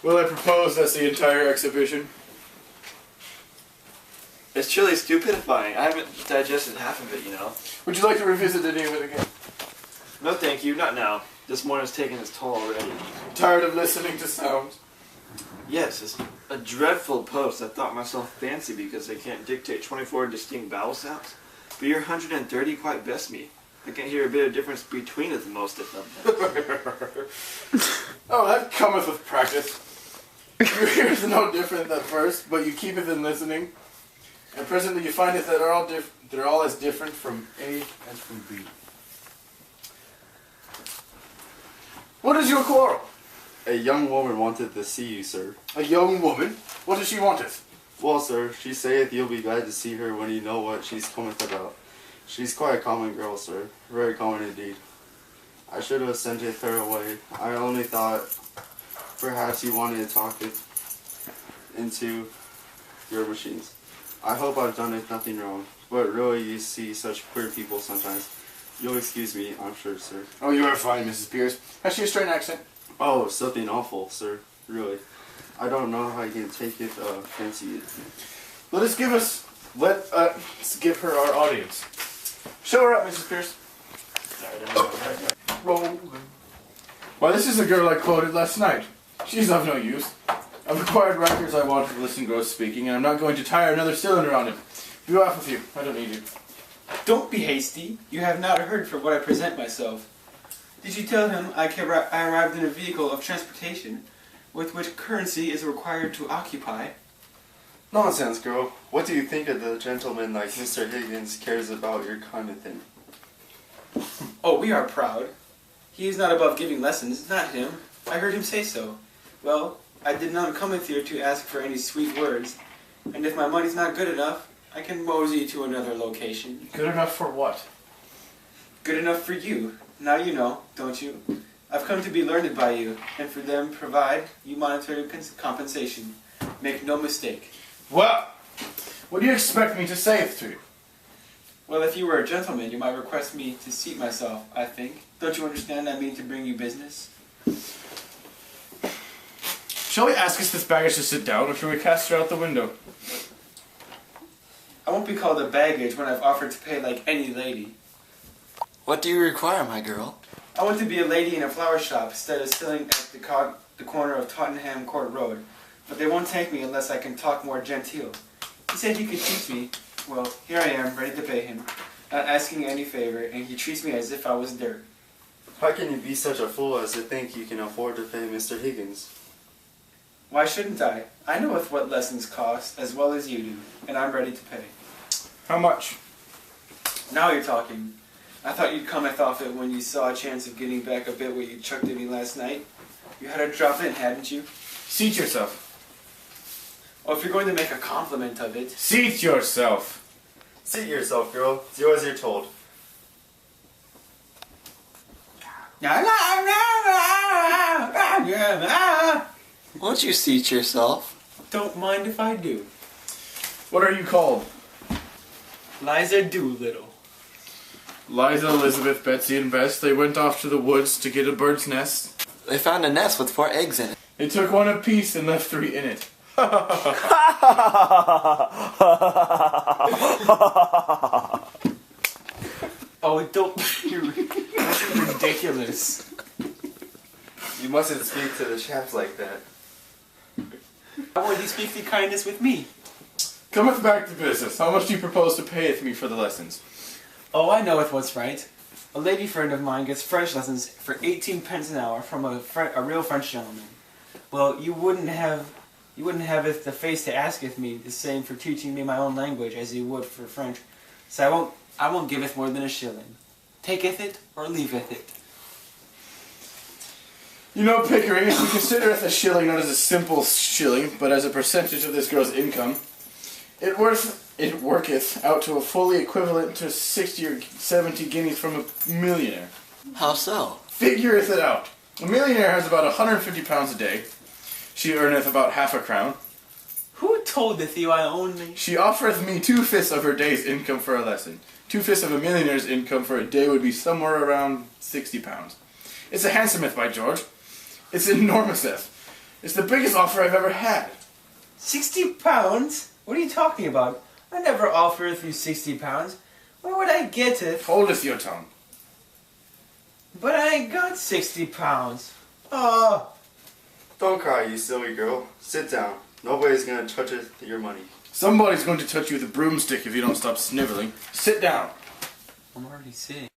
Will I propose that's the entire exhibition? It's truly stupidifying. I haven't digested half of it, you know. Would you like to revisit any of it again? No thank you, not now. This morning's taken its toll already. Tired of listening to sounds? Yes, it's a dreadful post. I thought myself fancy because I can't dictate 24 distinct vowel sounds. But your 130 quite best me. I can't hear a bit of difference between the most of them. Oh, that cometh with practice. Your ears are no different at first, but you keepeth in listening, and presently you find it that they're all as different from A as from B. What is your quarrel? A young woman wanted to see you, sir. A young woman? What does she wanteth? Well, sir, she saith you'll be glad to see her when you know what she's cometh about. She's quite a common girl, sir. Very common indeed. I should have sent her away. I only thought perhaps you wanted to talk it into your machines. I hope I've done nothing wrong, but really you see such queer people sometimes. You'll excuse me, I'm sure, sir. Oh, you are fine, Mrs. Pierce. Has she a strange accent? Oh, something awful, sir. Really. I don't know how you can take it, fancy it. Let's give her our audience. Show her up, Mrs. Pierce. Rolling. Why, this is the girl I quoted last night. She's of no use. I've acquired records I want to listen Gross speaking, and I'm not going to tire another cylinder on it. Be off with you. I don't need you. Don't be hasty. You have not heard for what I present myself. Did you tell him I arrived in a vehicle of transportation with which currency is required to occupy? Nonsense, girl. What do you think of the gentleman like Mr. Higgins cares about your kind of thing? Oh, we are proud. He is not above giving lessons, not him. I heard him say so. Well, I did not come here to ask for any sweet words, and if my money's not good enough, I can mosey to another location. Good enough for what? Good enough for you. Now you know, don't you? I've come to be learned by you, and for them provide you monetary compensation. Make no mistake. Well, what do you expect me to say to you? Well, if you were a gentleman, you might request me to seat myself, I think. Don't you understand I mean to bring you business? Shall we ask this baggage to sit down, or shall we cast her out the window? I won't be called a baggage when I've offered to pay like any lady. What do you require, my girl? I want to be a lady in a flower shop instead of selling at the corner of Tottenham Court Road. But they won't take me unless I can talk more genteel. He said he could teach me. Well, here I am, ready to pay him, not asking any favor, and he treats me as if I was dirt. How can you be such a fool as to think you can afford to pay Mr. Higgins? Why shouldn't I? I know what lessons cost, as well as you do, and I'm ready to pay. How much? Now you're talking. I thought you'd come off it when you saw a chance of getting back a bit what you chucked at me last night. You had to drop in, hadn't you? Seat yourself. Well, if you're going to make a compliment of it... Seat yourself. Seat yourself, girl. Do as you're told. Won't you seat yourself? Don't mind if I do. What are you called? Liza Doolittle. Liza, Elizabeth, Betsy, and Bess, they went off to the woods to get a bird's nest. They found a nest with 4 eggs in it. They took one apiece and left 3 in it. Oh, don't be ridiculous. You mustn't speak to the chaps like that. Why would you speak the kindness with me? Cometh back to business. How much do you propose to payeth me for the lessons? Oh, I know what's right. A lady friend of mine gets French lessons for 18 pence an hour from a real French gentleman. Well, you wouldn't have it the face to asketh me the same for teaching me my own language as you would for French. So I won't giveth more than a shilling. Taketh it or leaveth it. You know, Pickering, if we considereth a shilling not as a simple shilling, but as a percentage of this girl's income, it worketh out to a fully equivalent to 60 or 70 guineas from a millionaire. How so? Figureth it out. A millionaire has about 150 pounds a day. She earneth about half a crown. Who toldeth you I only... She offereth me 2/5 of her day's income for a lesson. 2/5 of a millionaire's income for a day would be somewhere around 60 pounds. It's a handsometh, by George. It's enormouseth. It's the biggest offer I've ever had. 60 pounds? What are you talking about? I never offered you 60 pounds. Where would I get it? Holdeth your tongue. But I ain't got 60 pounds. Oh. Don't cry, you silly girl. Sit down. Nobody's gonna touch it with your money. Somebody's going to touch you with a broomstick if you don't stop sniveling. Sit down. I'm already sitting.